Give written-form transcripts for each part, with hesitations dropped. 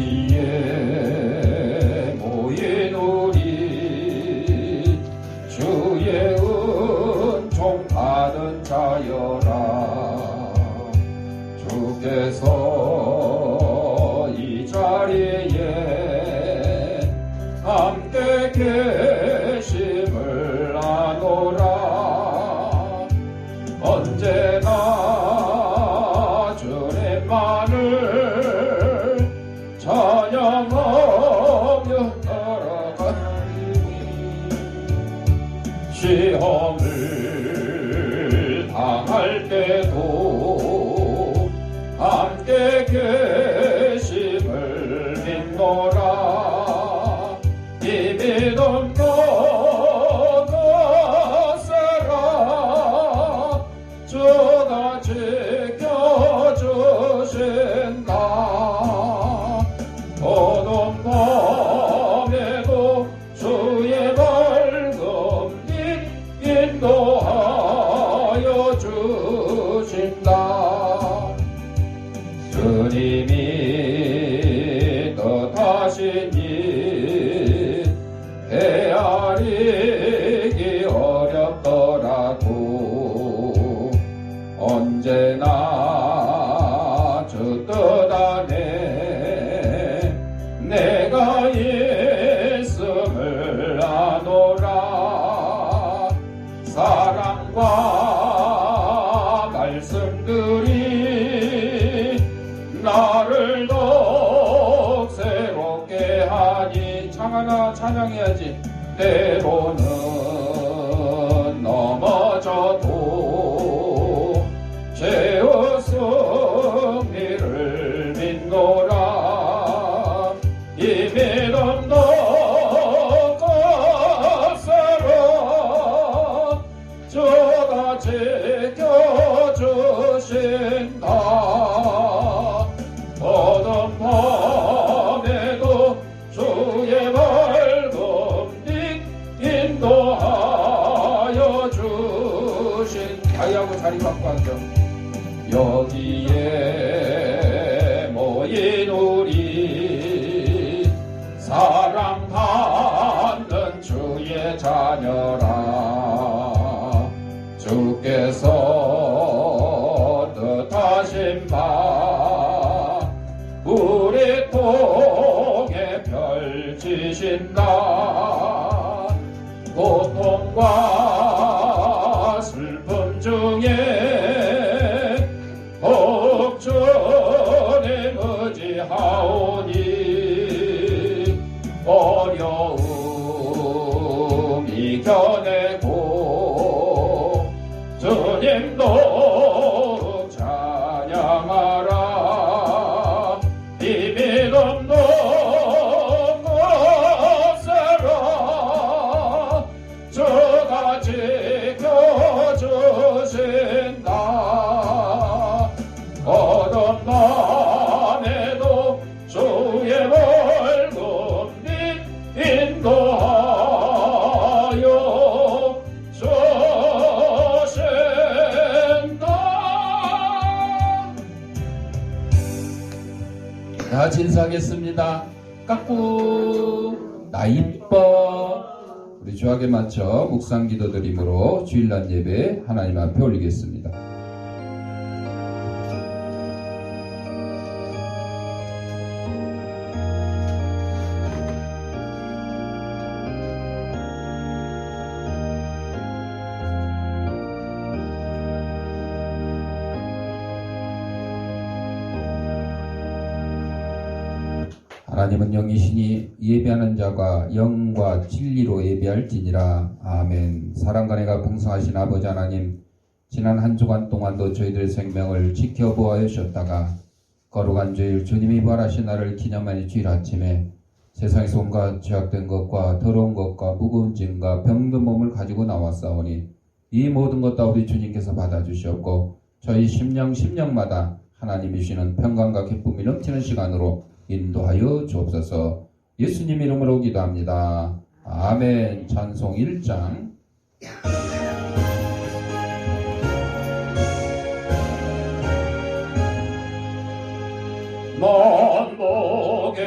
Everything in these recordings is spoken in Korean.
여기에 모인 우리 주의 은총 받은 자여라. 주께서 이 자리에 함께 계심을 아노라. 언제나 주님만을 찬양하며 따라가니 시험을 당할 때도 함께 계심을 믿노라. 이 믿음 너가세라. 주가 지켜주신다. 어두운 밤에도 주의 밝음 인도하여 주신다. 주님이 뜻하시니 헤아리기 어렵더라도 언제나 주 뜻 안에 내가 있음을 아노라. 사랑과 말씀들이 나를 더욱 새롭게 하니 창하나 찬양해야지. 때로는 넘어져도 죄의 승리를 믿노라. 이 믿음 너가세라. 주가 지켜주신다. 어두운 밤에도 주의 밝음 인도하여 주신. 다이하고 자리 바꿔 앉아. 여기에 모인 우리 사랑받는 주의 자녀라. 주께서 뜻하신 바 우리 통해 펼치신다. 고통과 슬픔 중에 주님 의지하오니 어려움 이겨내고 주님도 찬양하라. 이 믿음 너가세라. 주가 지켜주신다. 어두운 밤에도 주의 밝음 인도하여 주신다. 다 진사하겠습니다. 깎고 나 이뻐. 우리 주악에 맞춰 묵상 기도 드림으로 주일날 예배 하나님 앞에 올리겠습니다. 하나님은 영이시니 예배하는 자가 영과 진리로 예배할지니라. 아멘. 사랑과 내가 풍성하신 아버지 하나님, 지난 한 주간 동안도 저희들의 생명을 지켜보아 주셨다가 거룩한 주일 주님이 부활하신 날을 기념하는 주일 아침에 세상에서 온갖 죄악된 것과 더러운 것과 무거운 짐과 병든 몸을 가지고 나왔사오니 이 모든 것 다 우리 주님께서 받아주시었고 저희 심령마다 하나님이 주시는 평강과 기쁨이 넘치는 시간으로 인도하여 주옵소서. 예수님 이름으로 기도합니다. 아멘. 찬송 1장. 난 보게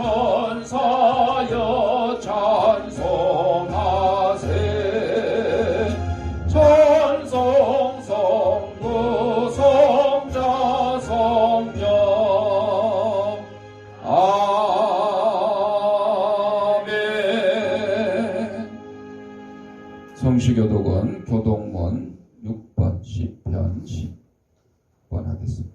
천사여 찬송하세 천성 성부 성자 성령 아멘. 성시교독은 교독문 6번 10편 10번 하겠습니다.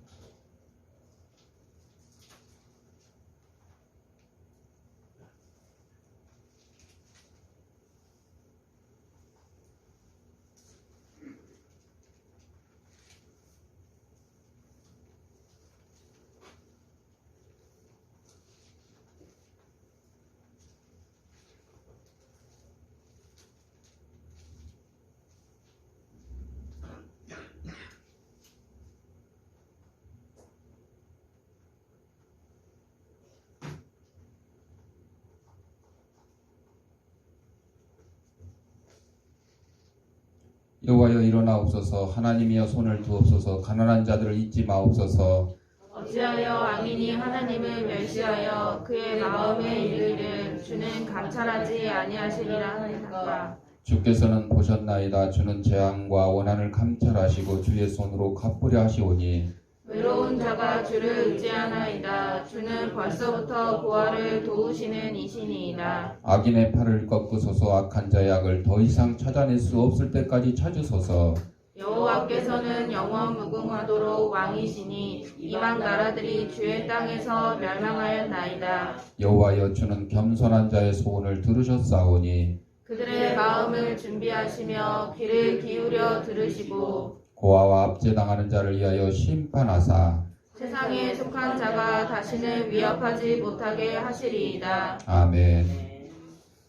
여호와여 일어나옵소서. 하나님이여 손을 두옵소서. 가난한 자들을 잊지 마옵소서. 어찌하여 악인이 하나님을 멸시하여 그의 마음에 이르기를 주는 감찰하지 아니하시리라 하나이까. 주께서는 보셨나이다. 주는 재앙과 원한을 감찰하시고 주의 손으로 갚으려 하시오니 외로운 자가 주를 의지하나이다. 주는 벌써부터 고아를 도우시는 이시니이다. 악인의 팔을 꺾으소서. 악한 자의 악을 더 이상 찾아낼 수 없을 때까지 찾으소서. 여호와께서는 영원 무궁하도록 왕이시니 이방 나라들이 주의 땅에서 멸망하였나이다. 여호와여 주는 겸손한 자의 소원을 들으셨사오니 그들의 마음을 준비하시며 귀를 기울여 들으시고 고아와 압제당하는 자를 위하여 심판하사 세상에 속한 자가 다시는 위협하지 못하게 하시리이다. 아멘.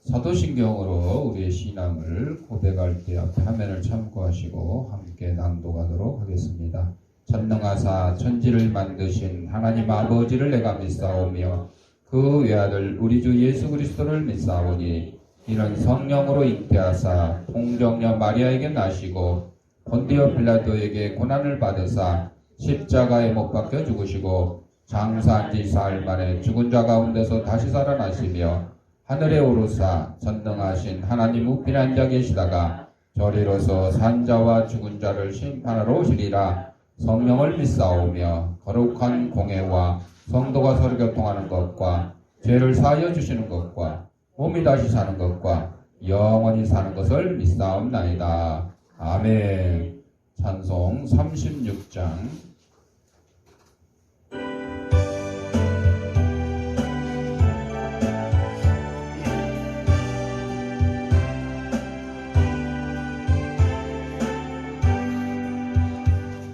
사도신경으로 우리의 신앙을 고백할 때 앞에 화면을 참고하시고 함께 낭독하도록 하겠습니다. 전능하사 천지를 만드신 하나님 아버지를 내가 믿사오며 그 외아들 우리 주 예수 그리스도를 믿사오니 이는 성령으로 잉태하사 통정녀 마리아에게 나시고 본디오 빌라도에게 고난을 받으사 십자가에 못 박혀 죽으시고 장사한 지 사흘 만에 죽은 자 가운데서 다시 살아나시며 하늘에 오르사 전능하신 하나님 우편에 앉아 계시다가 저리로서 산자와 죽은 자를 심판하러 오시리라. 성령을 믿사오며 거룩한 공회와 성도가 서로 교통하는 것과 죄를 사하여 주시는 것과 몸이 다시 사는 것과 영원히 사는 것을 믿사옵나이다. 아멘. 찬송 36장.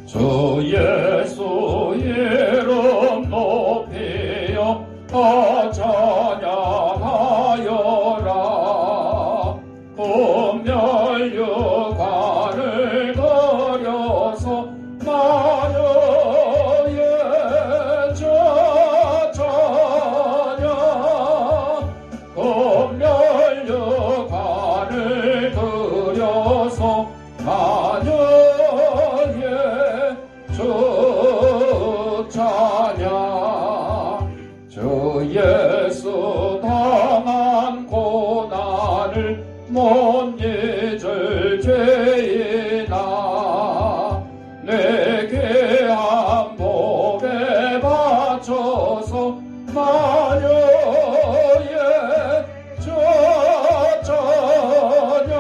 주 예수 이름 높이여 찬양하여라. 분멸유관을 거려서 마녀의 찬양 분멸유관을 그려서 마녀의 주 찬양 주 예수 당한 고난을 못 잊을 죄이나 내게 한 몸에 바쳐서 마녀의 주 찬양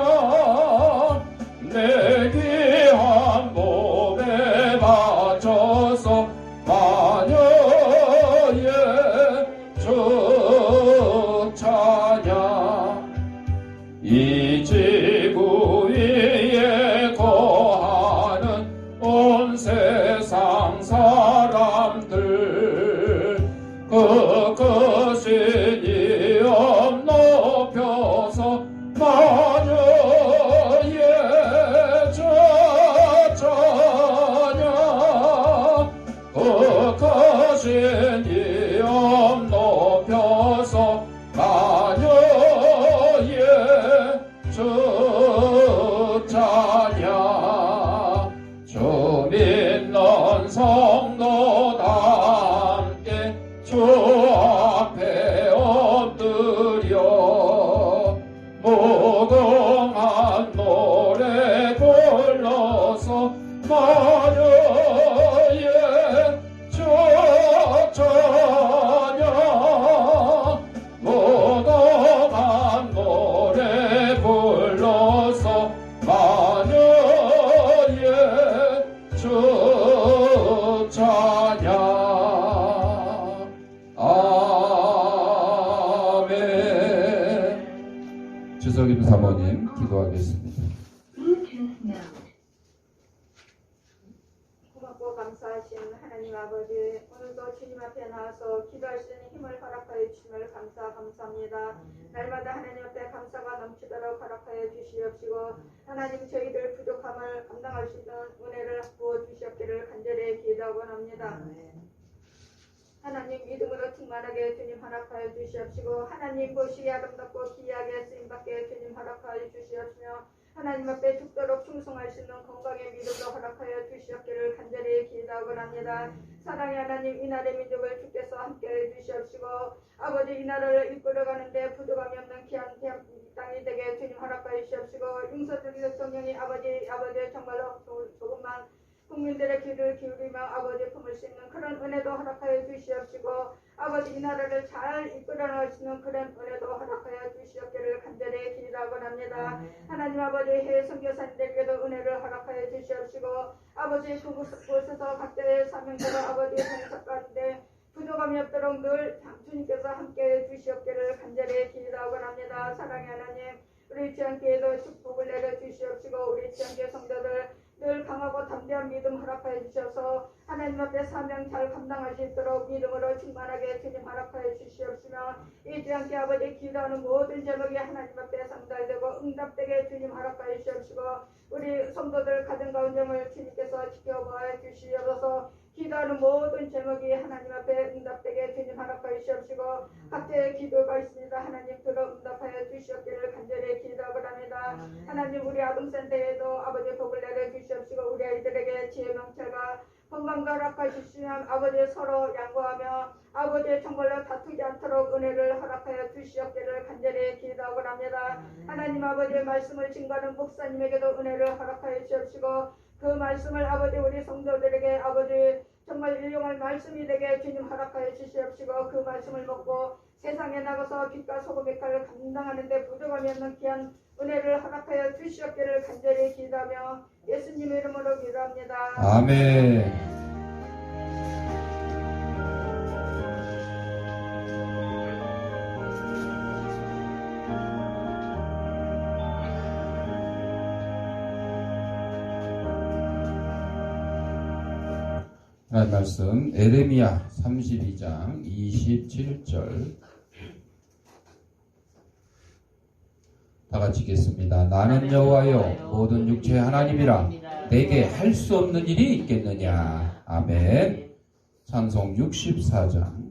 내게 한 몸에 바쳐서 마녀의 주 찬양 이 지구 위에 거하는 온 세상 사람들 그 신이엄 높여서 마녀의 주 찬양 그 신이엄 높여서 마녀의 주 찬양 주 믿는 성도 다 함께 주 앞에 아멘. 주석임 사모님 기도하겠습니다. 고맙고 감사하신 하나님 아버지, 오늘도 주님 앞에 나와서 기도할 수 있는 힘을 허락하여 주심을 감사합니다. 날마다 하나님 앞에 감사가 넘치도록 허락하여 주시옵시고, 하나님 저희들 부족함을 감당할 수 있는 은혜를 부어 주시옵기를 간절히 기도하고합니다. 하나님 믿음으로 충만하게 주님 허락하여 주시옵시고, 하나님 보시기에 아름답고 귀하게 쓰임받게 주님 허락하여 주시옵시며, 하나님 앞에 죽도록 충성할 수 있는 건강의 믿음도 허락하여 주시옵기를 간절히 기도하고합니다. 사랑의 하나님, 이 나라의 민족을 주께서 함께해 주시옵시고, 아버지 이 나라를 이끌어가는데 부족함이 없는 귀한 땅이 되게 주님 허락하여 주시옵시고, 용서주기 대통령이 아버지 정말로 조금만 국민들의 귀를 기울이며 아버지 품을 수 있는 그런 은혜도 허락하여 주시옵시고, 아버지 이 나라를 잘 이끌어나갈 수 있는 그런 은혜도 허락하여 주시옵기를 간절히 기도하고합니다. 하나님 아버지 해외 선교사님들에게도 은혜를 허락하여 주시옵시고, 아버지 그곳에서 각자의 사명대로 아버지 봉사가운데 부족함이 없도록 늘 주님께서 함께해 주시옵기를 간절히 기도하고합니다. 사랑의 하나님, 우리 지안교회도 축복을 내려 주시옵시고, 우리 지안교회 성도들 늘 강하고 담대한 믿음 허락하여 주셔서 하나님 앞에 사명 잘 감당할 수 있도록 믿음으로 충만하게 주님 허락하여 주시옵시며, 잊지 않게 아버지 기도하는 모든 제목이 하나님 앞에 상달되고 응답되게 주님 허락하여 주시옵시고, 우리 성도들 가정 가운데를 주님께서 지켜봐 주시옵소서. 기도하는 모든 제목이 하나님 앞에 응답되게 주님 허락하여 주시옵시고, 각자의 기도가 있습니다. 하나님 들어 응답하여 주시옵기를 간절히 기도하고합니다. 하나님 우리 아동센터에도 아버지 복을 내려 주시옵시고, 우리 아이들에게 지혜 명철과 건강과 허락하여 주시면 아버지 서로 양보하며 아버지 정말로 다투지 않도록 은혜를 허락하여 주시옵기를 간절히 기도하고합니다. 하나님 아버지의 말씀을 증거하는 목사님에게도 은혜를 허락하여 주시옵시고, 그 말씀을 아버지 우리 성도들에게 아버지 정말 일용할 말씀이 되게 주님 허락하여 주시옵시고, 그 말씀을 먹고 세상에 나가서 빛과 소금의 역할을 감당하는 데 부족함이 없는 귀한 은혜를 허락하여 주시옵기를 간절히 기도하며 예수님의 이름으로 기도합니다. 아멘. 하나님 말씀 에레미야 32장 27절 다 같이 읽겠습니다. 나는 여호와여 모든 육체의 하나님이라 내게 할 수 없는 일이 있겠느냐. 아멘. 찬송 64장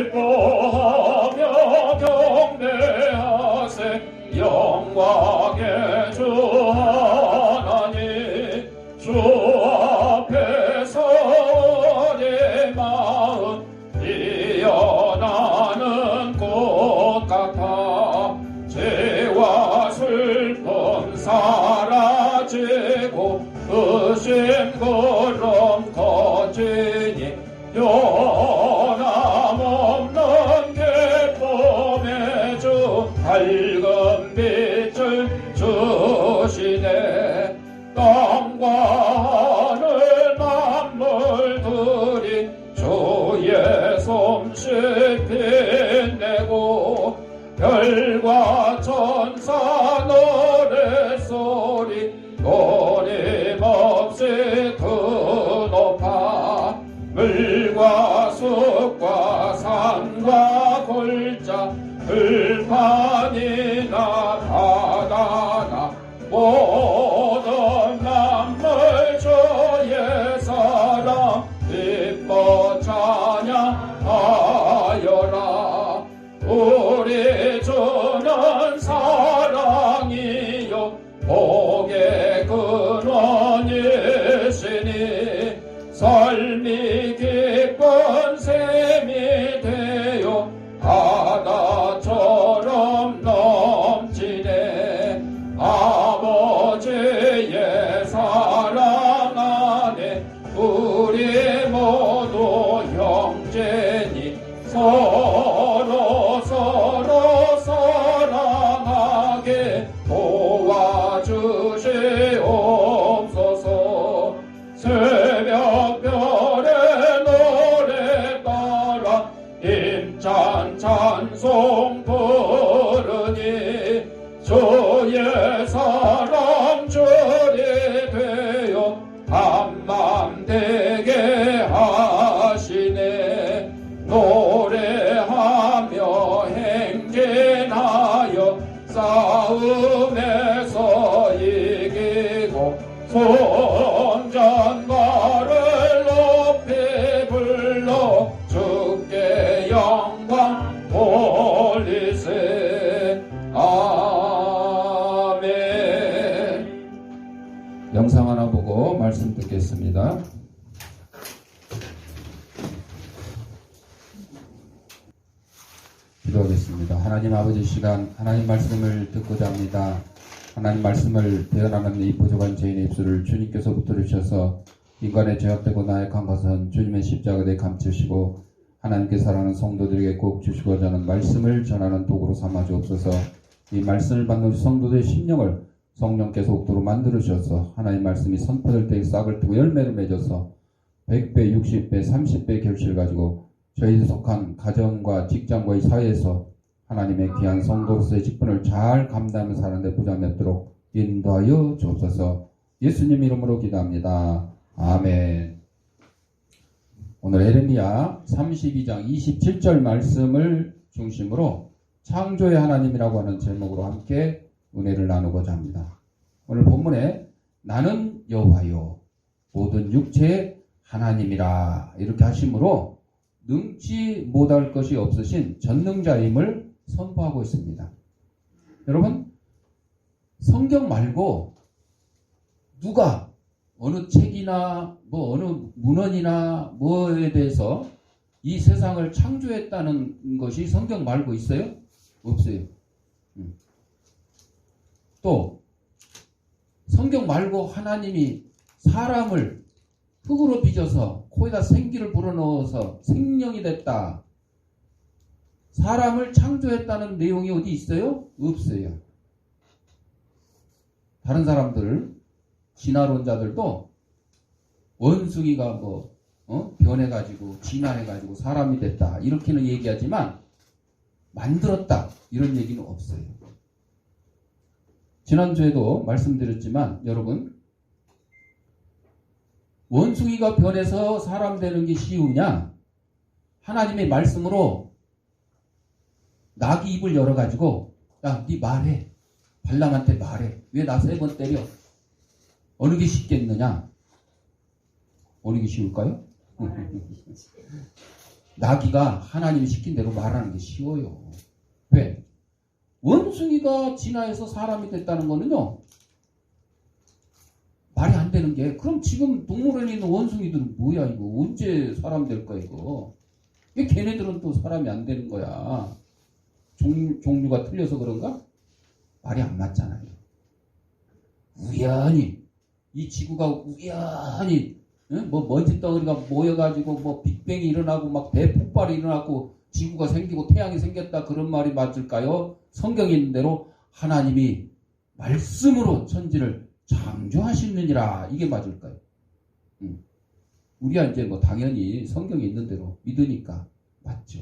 기뻐하며 경배하세 영광의 주 하나님, 주 앞에서 내 마음 피어나는 꽃 같아 죄와 슬픔 사라지고 의심 구름 거지니 변함없는 기쁨의 주 밝은 빛을 주시네. 땅과 하늘 만물들이 주의 솜씨 빛내고 별과 천사 노랫소리 끊임없이 드높아 물과 숲과 산과 골짜 들판이나 바다나 모든 만물 주의 사랑 기뻐 찬양하여라. 우리 주는 사랑이요 복의 근원이시니 삶이 기쁜 샘이 되어 바다처럼 넘치네. 아버지의 성전이 되어 한맘 되게 하시네. 노래하며 행진하여 싸움에서 이기고 손전말을 높이 불러 주께 영광 돌리세. 아멘. 영상 하나 보고 말씀 듣겠습니다. 기도하겠습니다. 하나님 아버지, 시간 하나님 말씀을 듣고자 합니다. 하나님 말씀을 배워나가는 이 부족한 죄인의 입술을 주님께서 붙들으셔서 인간의 죄악되고 나약한 것은 주님의 십자가에 감추시고 하나님께 사랑하는 성도들에게 꼭 주시고자 하는 말씀을 전하는 도구로 삼아 주옵소서. 이 말씀을 받는 성도들의 심령을 성령께서 옥도로 만들으셔서 하나님 말씀이 선포될 때에 싹을 트고 열매를 맺어서 100배, 60배, 30배 결실을 가지고 저희들 속한 가정과 직장과의 사회에서 하나님의 귀한 성도로서의 직분을 잘 감당하며 사는 데 부담없도록 인도하여 주옵소서. 예수님 이름으로 기도합니다. 아멘. 오늘 에레미야 32장 27절 말씀을 중심으로 창조의 하나님이라고 하는 제목으로 함께 은혜를 나누고자 합니다. 오늘 본문에 나는 여호와요 모든 육체의 하나님이라 이렇게 하심으로 능치 못할 것이 없으신 전능자임을 선포하고 있습니다. 여러분, 성경 말고 누가 어느 책이나 어느 문헌이나 뭐에 대해서 이 세상을 창조했다는 것이 성경 말고 있어요? 없어요. 또 성경 말고 하나님이 사람을 흙으로 빚어서 코에다 생기를 불어넣어서 생명이 됐다. 사람을 창조했다는 내용이 어디 있어요? 없어요. 다른 사람들, 진화론자들도 원숭이가 변해가지고 진화해가지고 사람이 됐다 이렇게는 얘기하지만 만들었다 이런 얘기는 없어요. 지난주에도 말씀드렸지만 여러분, 원숭이가 변해서 사람 되는 게 쉬우냐? 하나님의 말씀으로 낙이 입을 열어가지고 야, 네 말해. 발람한테 말해. 왜 나 3번 때려? 어느 게 쉽겠느냐? 어느 게 쉬울까요? 나귀가 하나님이 시킨 대로 말하는 게 쉬워요. 왜? 원숭이가 진화해서 사람이 됐다는 거는요, 말이 안 되는 게, 그럼 지금 동물원에 있는 원숭이들은 뭐야 이거? 언제 사람 될 거야 이거? 왜 걔네들은 또 사람이 안 되는 거야? 종류가 틀려서 그런가? 말이 안 맞잖아요. 우연히 이 지구가 우연히 먼지 덩어리가 모여가지고 빅뱅이 일어나고 막 대폭발이 일어나고 지구가 생기고 태양이 생겼다 그런 말이 맞을까요? 성경에 있는 대로 하나님이 말씀으로 천지를 창조하시느니라 이게 맞을까요? 우리가 이제 당연히 성경에 있는 대로 믿으니까 맞죠.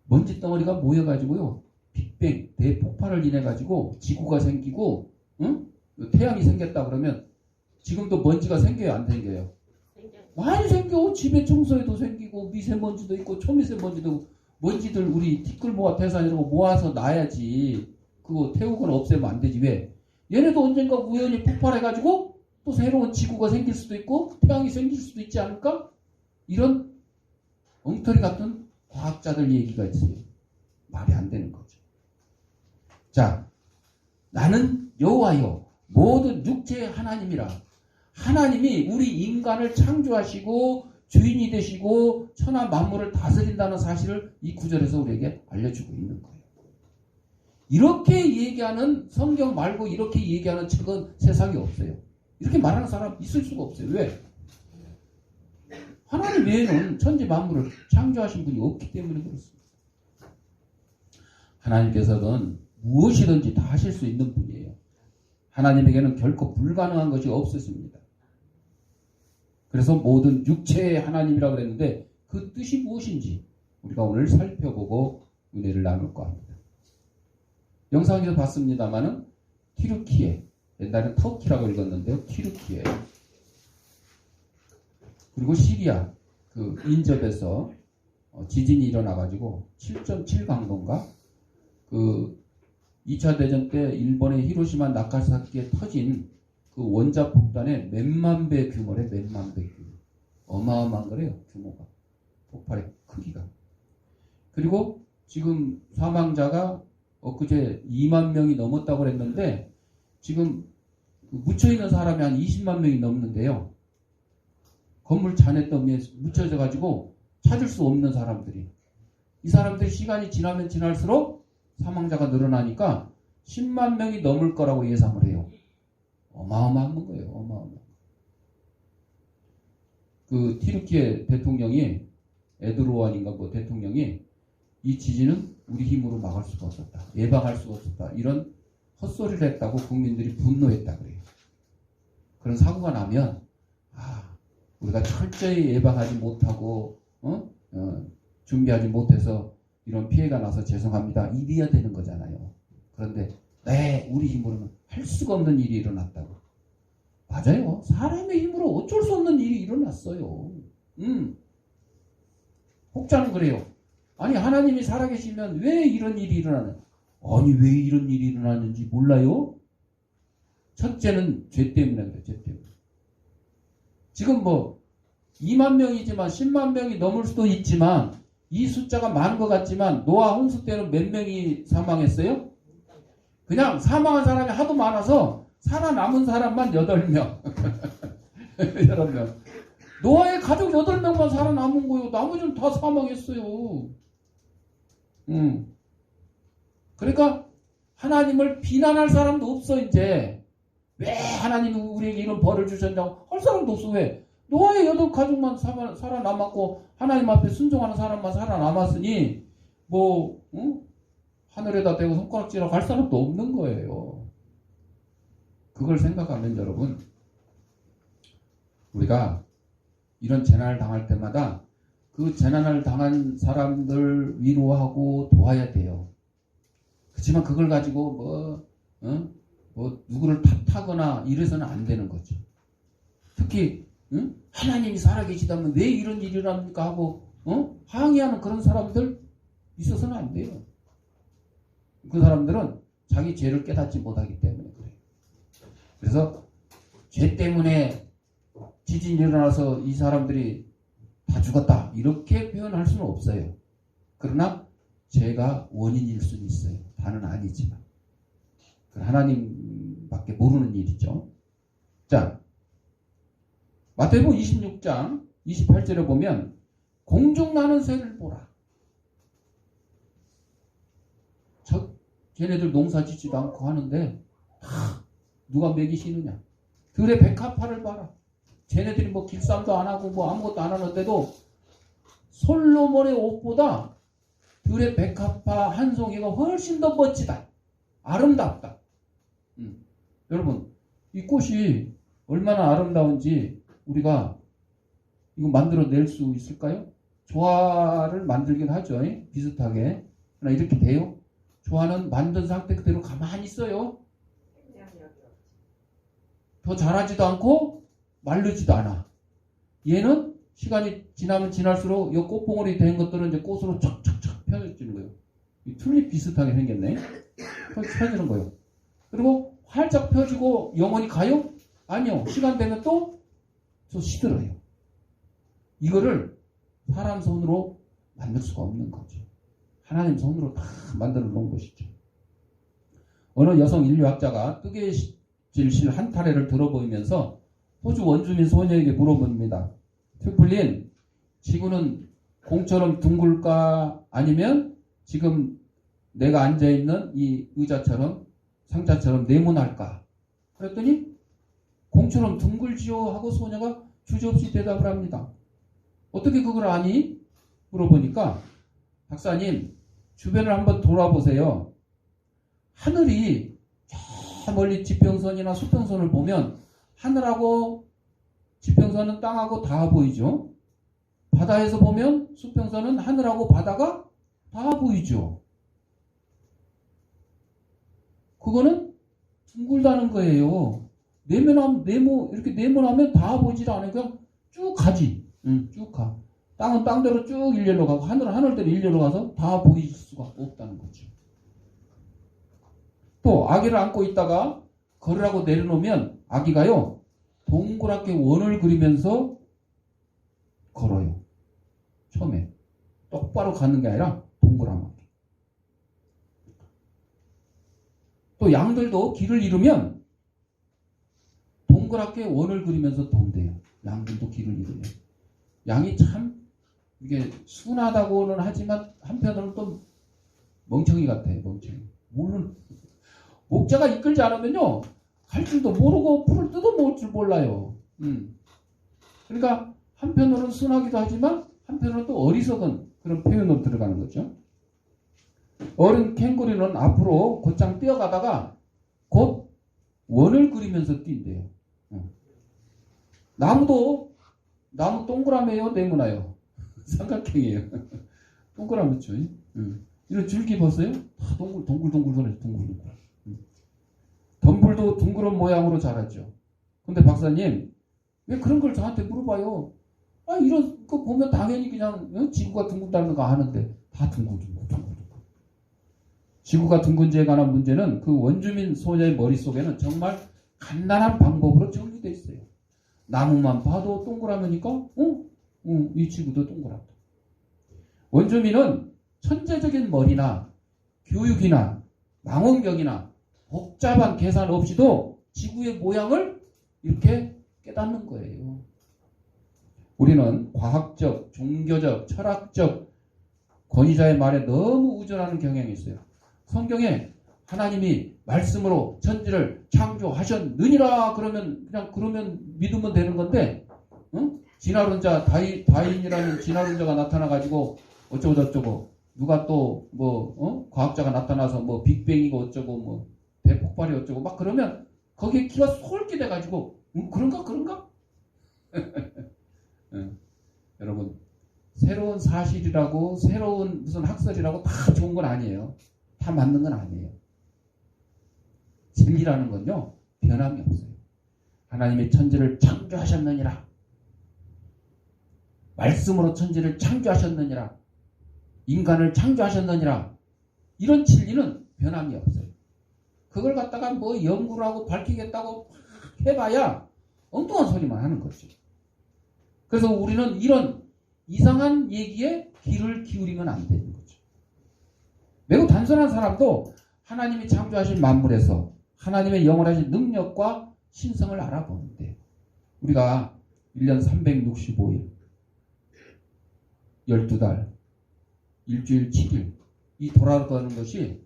먼지 덩어리가 모여가지고요, 빅뱅 대폭발을 인해가지고 지구가 생기고 태양이 생겼다 그러면 지금도 먼지가 생겨요, 안 생겨요? 많이 생겨. 집에 청소에도 생기고 미세먼지도 있고 초미세먼지도, 먼지들 우리 티끌모아 태산 이런 거 모아서 놔야지. 그거 태우거나 없애면 안 되지. 왜? 얘네도 언젠가 우연히 폭발해가지고 또 새로운 지구가 생길 수도 있고 태양이 생길 수도 있지 않을까? 이런 엉터리 같은 과학자들 얘기가 있어요. 말이 안 되는 거죠. 자, 나는 여호와여 모든 육체의 하나님이라. 하나님이 우리 인간을 창조하시고 주인이 되시고 천하 만물을 다스린다는 사실을 이 구절에서 우리에게 알려주고 있는 거예요. 이렇게 얘기하는, 성경 말고 이렇게 얘기하는 책은 세상에 없어요. 이렇게 말하는 사람 있을 수가 없어요. 왜? 하나님 외에는 천지 만물을 창조하신 분이 없기 때문에 그렇습니다. 하나님께서는 무엇이든지 다 하실 수 있는 분이에요. 하나님에게는 결코 불가능한 것이 없으십니다. 그래서 모든 육체의 하나님이라고 그랬는데 그 뜻이 무엇인지 우리가 오늘 살펴보고 은혜를 나눌까 합니다. 영상에서 봤습니다마는 튀르키예. 옛날에 터키라고 읽었는데요. 튀르키예. 그리고 시리아 그 인접에서 지진이 일어나가지고 7.7 강도인가? 그 2차 대전 때 일본의 히로시마 나가사키에 터진 그 원자 폭탄의 몇만 배 규모래. 몇만 배 규모. 어마어마한 거래요. 규모가. 폭발의 크기가. 그리고 지금 사망자가 엊그제 2만 명이 넘었다고 그랬는데 지금 묻혀있는 사람이 한 20만 명이 넘는데요. 건물 잔해 더미에 묻혀져 가지고 찾을 수 없는 사람들이. 이 사람들이 시간이 지나면 지날수록 사망자가 늘어나니까 10만 명이 넘을 거라고 예상을 해요. 어마어마한 거예요. 어마어마한. 그 튀르키예 대통령이 에드로안인가 뭐 대통령이 이 지진은 우리 힘으로 막을 수가 없었다. 예방할 수가 없었다. 이런 헛소리를 했다고 국민들이 분노했다 그래요. 그런 사고가 나면 우리가 철저히 예방하지 못하고 준비하지 못해서 이런 피해가 나서 죄송합니다. 이래야 되는 거잖아요. 그런데 우리 힘으로는 할 수가 없는 일이 일어났다고. 맞아요. 사람의 힘으로 어쩔 수 없는 일이 일어났어요. 혹자는 그래요. 아니 하나님이 살아계시면 왜 이런 일이 일어나는? 아니 왜 이런 일이 일어나는지 몰라요? 첫째는 죄 때문에 그래요. 죄 때문에. 지금 뭐 2만 명이지만 10만 명이 넘을 수도 있지만 이 숫자가 많은 것 같지만 노아 홍수 때는 몇 명이 사망했어요? 그냥 사망한 사람이 하도 많아서 살아남은 사람만 8명. 8명. 노아의 가족 8명만 살아남은 거예요. 나머지는 다 사망했어요. 그러니까 하나님을 비난할 사람도 없어 이제. 왜 하나님이 우리에게 이런 벌을 주셨냐고 할 사람도 없어. 왜? 노아의 8가족만 살아남았고 하나님 앞에 순종하는 사람만 살아남았으니 뭐 하늘에다 대고 손가락질하고 갈 사람도 없는 거예요. 그걸 생각하면 여러분 우리가 이런 재난을 당할 때마다 그 재난을 당한 사람들 위로하고 도와야 돼요. 그렇지만 그걸 가지고 뭐 누구를 탓하거나 이래서는 안 되는 거죠. 특히 하나님이 살아계시다면 왜 이런 일이 일어납니까 하고 항의하는 그런 사람들 있어서는 안 돼요. 그 사람들은 자기 죄를 깨닫지 못하기 때문에 그래요. 그래서 죄 때문에 지진이 일어나서 이 사람들이 다 죽었다 이렇게 표현할 수는 없어요. 그러나 죄가 원인일 수는 있어요. 다는 아니지만 하나님밖에 모르는 일이죠. 자, 마태복음 26장 28절에 보면 공중 나는 새를 보라. 걔네들 농사 짓지도 않고 하는데 누가 먹이시느냐. 들의 백합화를 봐라. 쟤네들이 뭐 길쌈도 안 하고 뭐 아무것도 안 하는데도 솔로몬의 옷보다 들의 백합화 한 송이가 훨씬 더 멋지다. 아름답다. 여러분 이 꽃이 얼마나 아름다운지 우리가 이거 만들어낼 수 있을까요? 조화를 만들긴 하죠. 비슷하게. 그러나 이렇게 돼요? 조화는 만든 상태 그대로 가만히 있어요. 더 자라지도 않고 마르지도 않아. 얘는 시간이 지나면 지날수록 이 꽃봉오리 된 것들은 이제 꽃으로 쫙쫙쫙 펴지는 거예요. 이 튤립 비슷하게 생겼네. 펴지는 거예요. 그리고 활짝 펴지고 영원히 가요? 아니요. 시간 되면 또 시들어요. 이거를 사람 손으로 만들 수가 없는 거죠. 하나님 손으로 다 만들어 놓은 것이죠. 어느 여성 인류학자가 뜨개질실 한 타래를 들어보이면서 호주 원주민 소녀에게 물어봅니다. 트플린, 지구는 공처럼 둥글까 아니면 지금 내가 앉아있는 이 의자처럼 상자처럼 네모날까? 그랬더니 공처럼 둥글지요 하고 소녀가 주저없이 대답을 합니다. 어떻게 그걸 아니? 물어보니까 박사님 주변을 한번 돌아보세요. 하늘이 저 멀리 지평선이나 수평선을 보면 하늘하고 지평선은 땅하고 다 보이죠. 바다에서 보면 수평선은 하늘하고 바다가 다 보이죠. 그거는 둥글다는 거예요. 이렇게 네모나면 다 보이질 않아요. 그냥 쭉 가지. 쭉 가. 땅은 땅대로 쭉 일렬로 가고 하늘은 하늘대로 일렬로 가서 다 보일 수가 없다는 거죠. 또 아기를 안고 있다가 걸으라고 내려놓으면 아기가요 동그랗게 원을 그리면서 걸어요. 처음에 똑바로 가는 게 아니라 동그랗게. 또 양들도 길을 잃으면 동그랗게 원을 그리면서 돈대요. 양들도 길을 잃으면. 양이 참 이게 순하다고는 하지만 한편으로는 또 멍청이 같아요. 멍청이. 물론 목자가 이끌지 않으면요 갈 줄도 모르고 풀을 뜯어먹을 줄 몰라요. 그러니까 한편으로는 순하기도 하지만 한편으로는 또 어리석은 그런 표현으로 들어가는 거죠. 어린 캥거루는 앞으로 곧장 뛰어가다가 곧 원을 그리면서 뛴대요. 나무 동그라미예요, 네모나요? 삼각형이에요. 동그라미죠. 이런 줄기 보세요. 다 동글동글. 덤불도 둥그런 모양으로 자라죠. 근데 박사님 왜 그런 걸 저한테 물어봐요? 이런 거 보면 당연히 그냥 지구가 둥근다는 거 아는데 다 둥글둥글. 지구가 둥근지에 관한 문제는 그 원주민 소녀의 머릿속에는 정말 간단한 방법으로 정리되어 있어요. 나무만 봐도 동그라미니까 이 지구도 동그랗다. 원주민은 천재적인 머리나 교육이나 망원경이나 복잡한 계산 없이도 지구의 모양을 이렇게 깨닫는 거예요. 우리는 과학적, 종교적, 철학적 권위자의 말에 너무 의존하는 경향이 있어요. 성경에 하나님이 말씀으로 천지를 창조하셨느니라 그러면 믿으면 되는 건데, 진화론자 다윈이라는 진화론자가 나타나가지고 어쩌고 저쩌고 누가 또 과학자가 나타나서 빅뱅이고 어쩌고 대폭발이 어쩌고 막 그러면 거기에 기가 솔깃 돼가지고 그런가? 여러분 새로운 사실이라고 새로운 무슨 학설이라고 다 좋은 건 아니에요. 다 맞는 건 아니에요. 진리라는 건요 변함이 없어요. 하나님의 천지를 창조하셨느니라, 말씀으로 천지를 창조하셨느니라, 인간을 창조하셨느니라, 이런 진리는 변함이 없어요. 그걸 갖다가 연구를 하고 밝히겠다고 해봐야 엉뚱한 소리만 하는 거죠. 그래서 우리는 이런 이상한 얘기에 귀를 기울이면 안 되는 거죠. 매우 단순한 사람도 하나님이 창조하신 만물에서 하나님의 영원하신 능력과 신성을 알아보는데, 우리가 1년 365일 12달 일주일 7일 이 돌아가는 것이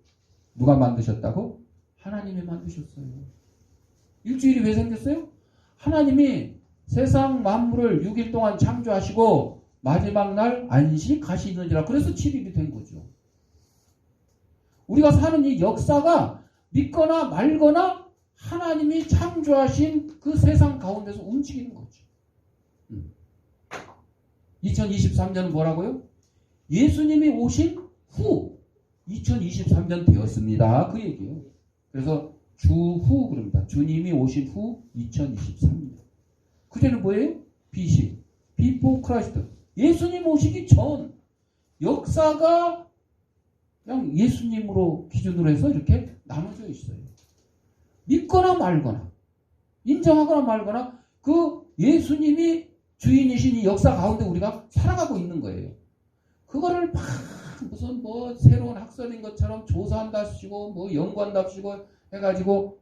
누가 만드셨다고? 하나님이 만드셨어요. 일주일이 왜 생겼어요? 하나님이 세상 만물을 6일 동안 창조하시고 마지막 날 안식하시느니라. 그래서 7일이 된 거죠. 우리가 사는 이 역사가 믿거나 말거나 하나님이 창조하신 그 세상 가운데서 움직이는 거죠. 2023년은 뭐라고요? 예수님이 오신 후 2023년 되었습니다. 그 얘기예요. 그래서 주후 그럽니다. 주님이 오신 후 2023년. 그때는 뭐예요? BC, Before Christ. 예수님 오시기 전 역사가 그냥 예수님으로 기준으로 해서 이렇게 나눠져 있어요. 믿거나 말거나 인정하거나 말거나 그 예수님이 주인이신 이 역사 가운데 우리가 살아가고 있는 거예요. 그거를 막 무슨 새로운 학설인 것처럼 조사한답시고 연구한답시고 해가지고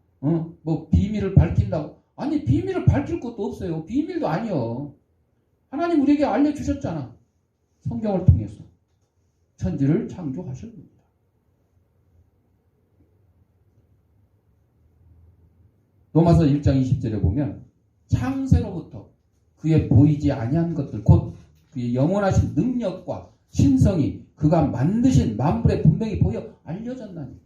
비밀을 밝힌다고. 아니 비밀을 밝힐 것도 없어요. 비밀도 아니요. 하나님 우리에게 알려주셨잖아. 성경을 통해서 천지를 창조하셨습니다. 로마서 1장 20절에 보면 창세로부터 그의 보이지 아니한 것들 곧 그의 영원하신 능력과 신성이 그가 만드신 만물에 분명히 보여 알려졌나니.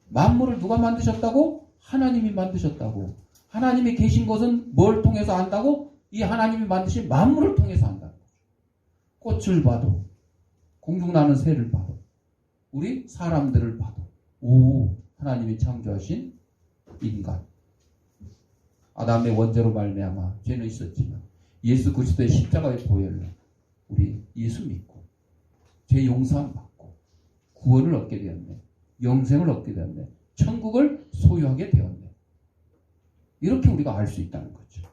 만물을 누가 만드셨다고? 하나님이 만드셨다고. 하나님이 계신 것은 뭘 통해서 안다고? 이 하나님이 만드신 만물을 통해서 안다고. 꽃을 봐도 공중 나는 새를 봐도 우리 사람들을 봐도 하나님이 창조하신 인간. 아담의 원죄로 말미암아 죄는 있었지만 예수 그리스도의 십자가의 보혈로 우리 예수 믿고 죄 용서함 받고 구원을 얻게 되었네. 영생을 얻게 되었네. 천국을 소유하게 되었네. 이렇게 우리가 알 수 있다는 거죠.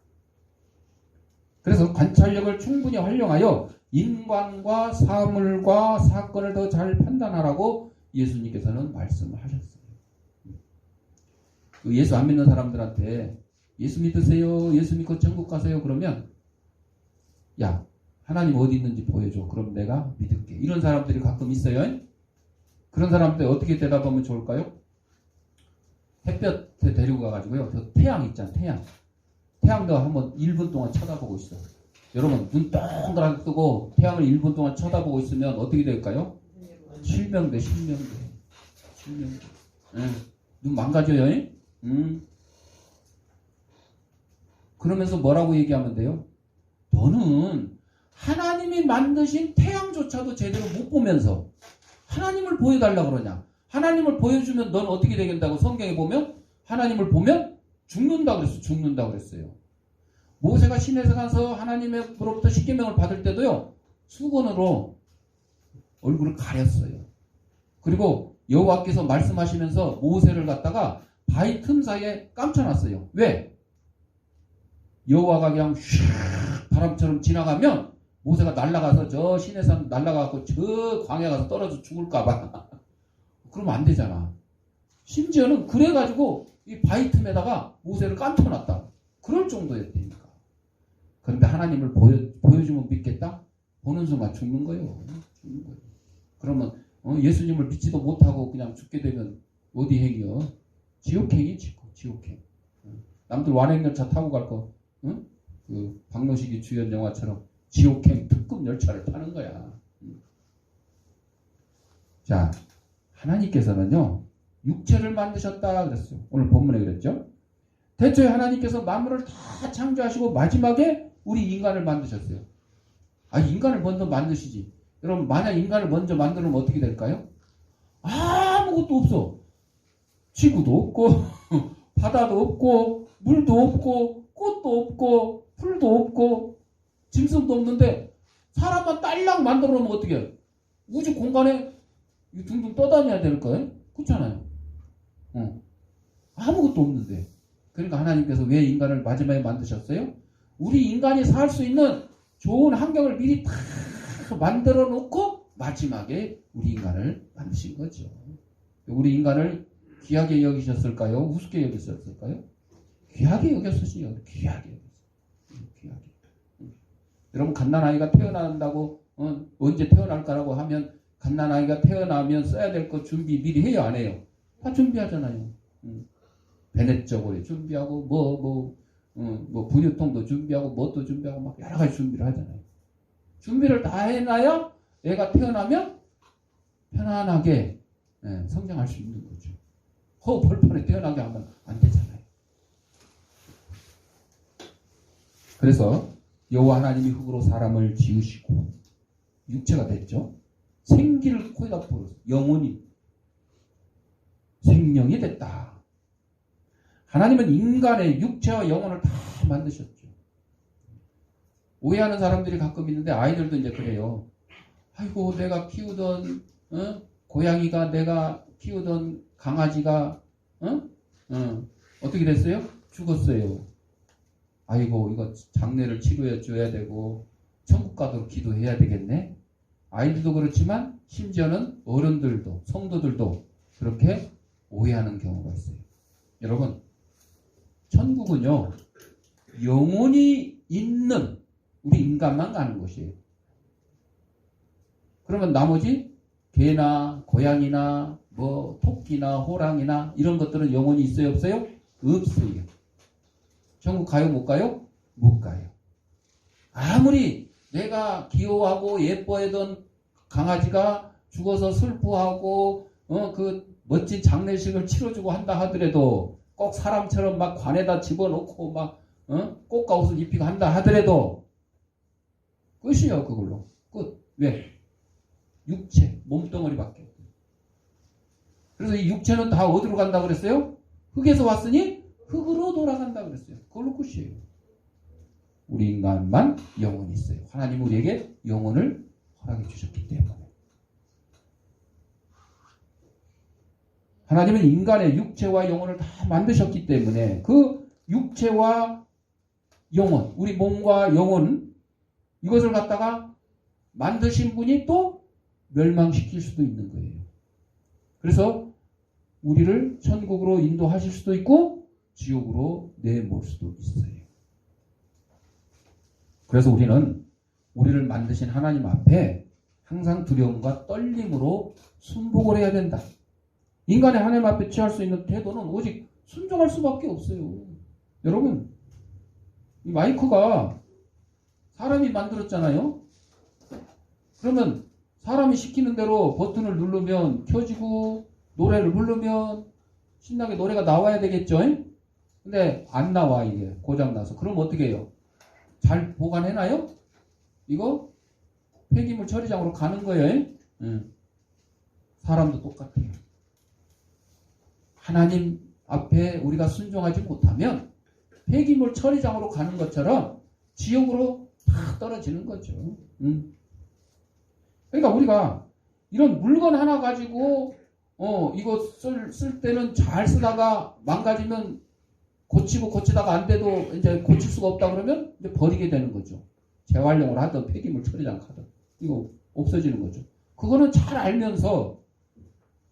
그래서 관찰력을 충분히 활용하여 인간과 사물과 사건을 더 잘 판단하라고 예수님께서는 말씀을 하셨어요. 예수 안 믿는 사람들한테 예수 믿으세요. 예수 믿고 천국 가세요. 그러면 야, 하나님 어디 있는지 보여줘. 그럼 내가 믿을게. 이런 사람들이 가끔 있어요. 그런 사람들 어떻게 대답하면 좋을까요? 햇볕에 데리고 가가지고요. 저 태양 있잖아. 태양도 한번 1분 동안 쳐다보고 있어. 여러분 눈 동그랗게 뜨고 태양을 1분 동안 쳐다보고 있으면 어떻게 될까요? 실명돼. 눈 망가져요. 그러면서 뭐라고 얘기하면 돼요? 너는 하나님이 만드신 태양조차도 제대로 못 보면서 하나님을 보여달라고 그러냐? 하나님을 보여주면 넌 어떻게 되겠다고 성경에 보면 하나님을 보면 죽는다 그랬어요. 모세가 시내에 가서 하나님으로부터 십계명을 받을 때도요. 수건으로 얼굴을 가렸어요. 그리고 여호와께서 말씀하시면서 모세를 갖다가 바위 틈 사이에 감춰놨어요. 왜? 여호와가 그냥 슉 바람처럼 지나가면 모세가 날아가서 저 시내산 날아가고 저 광야 가서 떨어져 죽을까봐. 그러면 안 되잖아. 심지어는 그래가지고 이 바위 틈에다가 모세를 감춰놨다. 그럴 정도였다니까. 그런데 하나님을 보여주면 믿겠다? 보는 순간 죽는 거예요. 그러면 예수님을 믿지도 못하고 그냥 죽게 되면 어디 행이요? 지옥행이 지옥행. 남들 완행열차 타고 갈 거, 그 박노식이 주연 영화처럼 지옥행 특급 열차를 타는 거야. 자, 하나님께서는요 육체를 만드셨다 그랬어요. 오늘 본문에 그랬죠. 대초에 하나님께서 만물을 다 창조하시고 마지막에 우리 인간을 만드셨어요. 인간을 먼저 만드시지. 여러분 만약 인간을 먼저 만들면 어떻게 될까요? 아무것도 없어. 지구도 없고 바다도 없고 물도 없고 꽃도 없고 풀도 없고 짐승도 없는데 사람만 딸랑 만들어 놓으면 어떻게 해요? 우주 공간에 둥둥 떠다녀야 될 거예요? 그렇잖아요. 아무것도 없는데. 그러니까 하나님께서 왜 인간을 마지막에 만드셨어요? 우리 인간이 살 수 있는 좋은 환경을 미리 다 만들어 놓고 마지막에 우리 인간을 만드신 거죠. 우리 인간을 귀하게 여기셨을까요? 우습게 여기셨을까요? 귀하게 여겼으시요. 귀하게 여겼어요. 귀하게. 여러분 갓난아이가 태어난다고 언제 태어날까라고 하면 갓난아이가 태어나면 써야 될 거 준비 미리 해요? 안 해요? 다 준비하잖아요. 배냇저고리 준비하고 뭐 분유통도 준비하고 뭣도 준비하고 막 여러 가지 준비를 하잖아요. 준비를 다 해놔야 애가 태어나면 편안하게 성장할 수 있는 거죠. 벌판에 태어나게 하면 안 되잖아요. 그래서 여호와 하나님이 흙으로 사람을 지으시고 육체가 됐죠. 생기를 코에다 불어서 영혼이 생명이 됐다. 하나님은 인간의 육체와 영혼을 다 만드셨죠. 오해하는 사람들이 가끔 있는데 아이들도 이제 그래요. 아이고 내가 키우던 고양이가 내가 키우던 강아지가 어떻게 됐어요? 죽었어요. 아이고 이거 장례를 치료해 줘야 되고 천국 가도록 기도해야 되겠네. 아이들도 그렇지만 심지어는 어른들도 성도들도 그렇게 오해하는 경우가 있어요. 여러분 천국은요 영혼이 있는 우리 인간만 가는 곳이에요. 그러면 나머지 개나 고양이나 뭐 토끼나 호랑이나 이런 것들은 영혼이 있어요 없어요? 없어요. 천국 가요 못 가요? 못 가요. 아무리 내가 귀여워하고 예뻐하던 강아지가 죽어서 슬퍼하고 그 멋진 장례식을 치러주고 한다 하더라도 꼭 사람처럼 막 관에다 집어넣고 막 꽃가 옷을 입히고 한다 하더라도 끝이에요. 그걸로 끝. 왜? 육체 몸뚱어리밖에. 그래서 이 육체는 다 어디로 간다고 그랬어요? 흙에서 왔으니 흙으로 돌아간다 그랬어요. 그걸로 끝이에요. 우리 인간만 영혼이 있어요. 하나님은 우리에게 영혼을 허락해 주셨기 때문에. 하나님은 인간의 육체와 영혼을 다 만드셨기 때문에 그 육체와 영혼, 우리 몸과 영혼, 이것을 갖다가 만드신 분이 또 멸망시킬 수도 있는 거예요. 그래서 우리를 천국으로 인도하실 수도 있고 지옥으로 내몰 수도 있어요. 그래서 우리는 우리를 만드신 하나님 앞에 항상 두려움과 떨림으로 순복을 해야 된다. 인간의 하나님 앞에 취할 수 있는 태도는 오직 순종할 수밖에 없어요. 여러분, 이 마이크가 사람이 만들었잖아요. 그러면 사람이 시키는 대로 버튼을 누르면 켜지고 노래를 부르면 신나게 노래가 나와야 되겠죠. 근데 안 나와, 이게 고장나서. 그럼 어떻게 해요? 잘 보관해놔요? 이거 폐기물 처리장으로 가는 거예요. 사람도 똑같아요. 하나님 앞에 우리가 순종하지 못하면 폐기물 처리장으로 가는 것처럼 지옥으로 다 떨어지는 거죠. 그러니까 우리가 이런 물건 하나 가지고 이거 쓸 때는 잘 쓰다가 망가지면 고치다가 안 돼도 이제 고칠 수가 없다 그러면 이제 버리게 되는 거죠. 재활용을 하든 폐기물 처리장 가든 이거 없어지는 거죠. 그거는 잘 알면서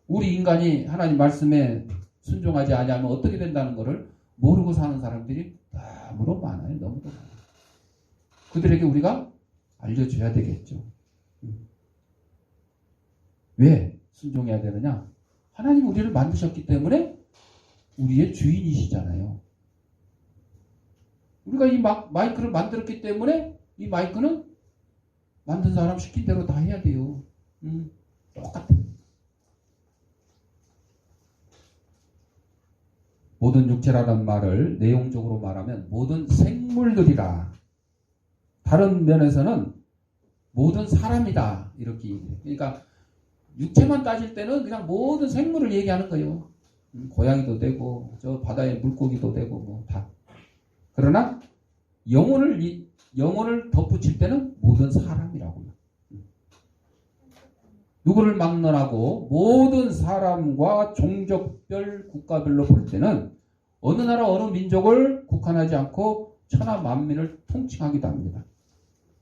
우리 인간이 하나님 말씀에 순종하지 않으면 어떻게 된다는 것을 모르고 사는 사람들이 너무도 많아요. 너무도 많아요. 그들에게 우리가 알려줘야 되겠죠. 왜 순종해야 되느냐? 하나님 우리를 만드셨기 때문에 우리의 주인이시잖아요. 우리가 이 마이크를 만들었기 때문에 이 마이크는 만든 사람 시킨 대로 다 해야 돼요. 똑같아요. 모든 육체라는 말을 내용적으로 말하면 모든 생물들이라. 다른 면에서는 모든 사람이다. 이렇게 얘기해요. 그러니까 육체만 따질 때는 그냥 모든 생물을 얘기하는 거예요. 고양이도 되고 저 바다의 물고기도 되고 뭐 다. 그러나 영혼을 덧붙일 때는 모든 사람이라고요. 누구를 막론하고 모든 사람과 종족별 국가별로 볼 때는 어느 나라 어느 민족을 국한하지 않고 천하 만민을 통칭하기도 합니다.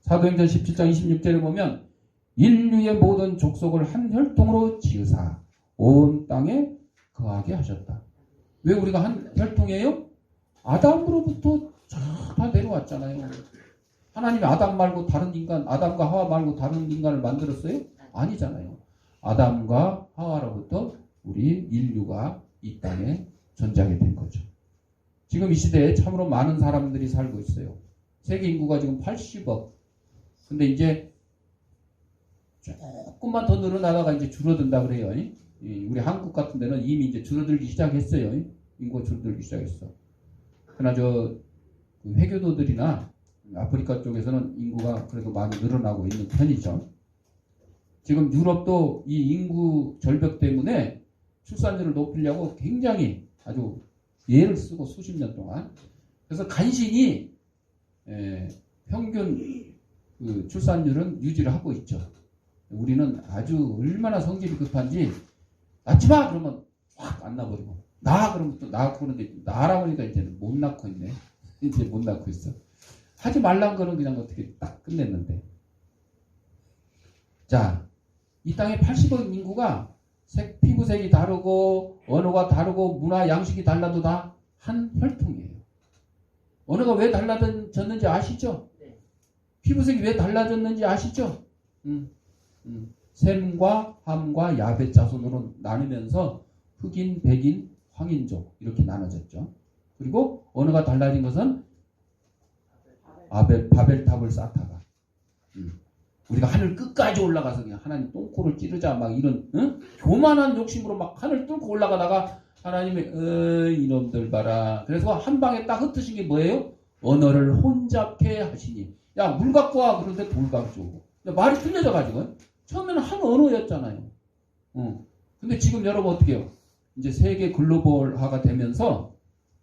사도행전 17장 26절에 보면 인류의 모든 족속을 한 혈통으로 지으사 온 땅에 거하게 하셨다. 왜 우리가 한 혈통이에요? 아담으로부터 다 내려왔잖아요. 하나님이 아담 말고 다른 인간, 아담과 하와 말고 다른 인간을 만들었어요? 아니잖아요. 아담과 하와로부터 우리 인류가 이 땅에 존재하게 된 거죠. 지금 이 시대에 참으로 많은 사람들이 살고 있어요. 세계 인구가 지금 80억. 근데 이제 조금만 더 늘어나다가 이제 줄어든다 그래요. 우리 한국 같은 데는 이미 이제 줄어들기 시작했어요. 인구가 줄어들기 시작했어. 그러나 그 회교도들이나 아프리카 쪽에서는 인구가 그래도 많이 늘어나고 있는 편이죠. 지금 유럽도 이 인구 절벽 때문에 출산율을 높이려고 굉장히 아주 예를 쓰고 수십 년 동안. 그래서 간신히 평균 그 출산율은 유지를 하고 있죠. 우리는 아주 얼마나 성질이 급한지 낳지마 그러면 확 안 낳아버리고 나 그러면 또 낳고 그러는데 낳으라고 하니까 이제는 못 낳고 있네. 이제 못 낳고 있어. 하지 말란 거는 그냥 어떻게 딱 끝냈는데. 자, 이 땅에 80억 인구가 피부색이 다르고 언어가 다르고 문화 양식이 달라도 다 한 혈통이에요. 언어가 왜 달라졌는지 아시죠? 피부색이 왜 달라졌는지 아시죠? 셈과 함과 야벳 자손으로 나누면서 흑인, 백인, 황인족 이렇게 나눠졌죠. 그리고 언어가 달라진 것은 바벨탑을 쌓다가 우리가 하늘 끝까지 올라가서 그냥 하나님 똥꼬를 찌르자 막 이런 교만한 욕심으로 막 하늘 뚫고 올라가다가 하나님이 이놈들 봐라. 그래서 한 방에 딱 흩으신 게 뭐예요? 언어를 혼잡케 하시니. 야, 물 갖고 와. 그런데 돌 가지고. 말이 틀려져 가지고. 처음에는 한 언어였잖아요. 근데 지금 여러분 어떻게 해요? 이제 세계 글로벌화가 되면서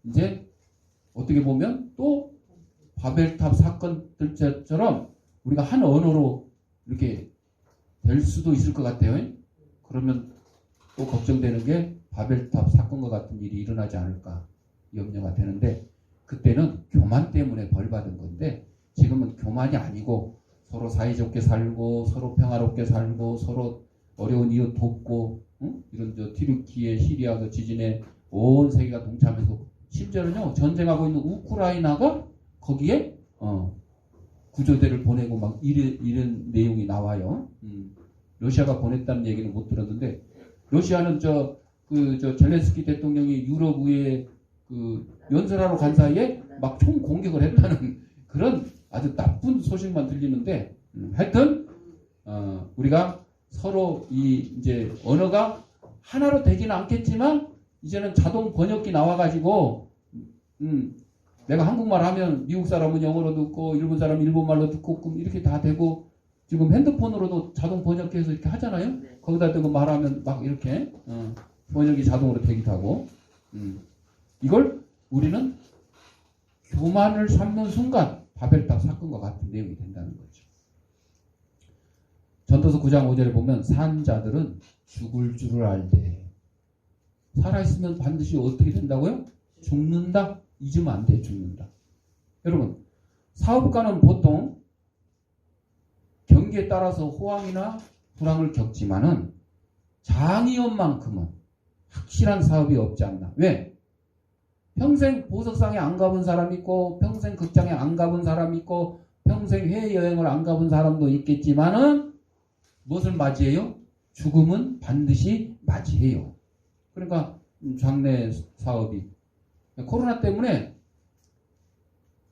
이제 어떻게 보면 또 바벨탑 사건들처럼 우리가 한 언어로 이렇게 될 수도 있을 것 같아요. 그러면 또 걱정되는 게 바벨탑 사건과 같은 일이 일어나지 않을까 염려가 되는데, 그때는 교만 때문에 벌 받은 건데 지금은 교만이 아니고 서로 사이좋게 살고 서로 평화롭게 살고 서로 어려운 이웃 돕고, 이런 튀르키예 시리아 그 지진에 온 세계가 동참해서 심지어는요 전쟁하고 있는 우크라이나가 거기에 구조대를 보내고 막 이런 내용이 나와요. 러시아가 보냈다는 얘기는 못 들었는데, 러시아는 젤렌스키 대통령이 유럽 의회 연설하러 간 사이에 막 총 공격을 했다는 그런 아주 나쁜 소식만 들리는데, 하여튼 우리가 서로 이제 언어가 하나로 되지는 않겠지만 이제는 자동 번역기 나와가지고 내가 한국말 하면 미국 사람은 영어로 듣고 일본 사람은 일본말로 듣고 이렇게 다 되고, 지금 핸드폰으로도 자동 번역해서 이렇게 하잖아요. 거기다 대고 말하면 막 이렇게 번역이 자동으로 되기도 하고, 이걸 우리는 교만을 삼는 순간 바벨탑 사건과 같은 내용이 된다는 거죠. 전도서 9장 5절에 보면 산 자들은 죽을 줄을 알되, 살아있으면 반드시 어떻게 된다고요? 죽는다? 잊으면 안 돼. 죽는다. 여러분, 사업가는 보통 경기에 따라서 호황이나 불황을 겪지만은 장의원만큼은 확실한 사업이 없지 않나. 왜? 평생 보석상에 안 가본 사람 있고 평생 극장에 안 가본 사람 있고 평생 해외여행을 안 가본 사람도 있겠지만은 무엇을 맞이해요? 죽음은 반드시 맞이해요. 그러니까 장래 사업이 코로나 때문에,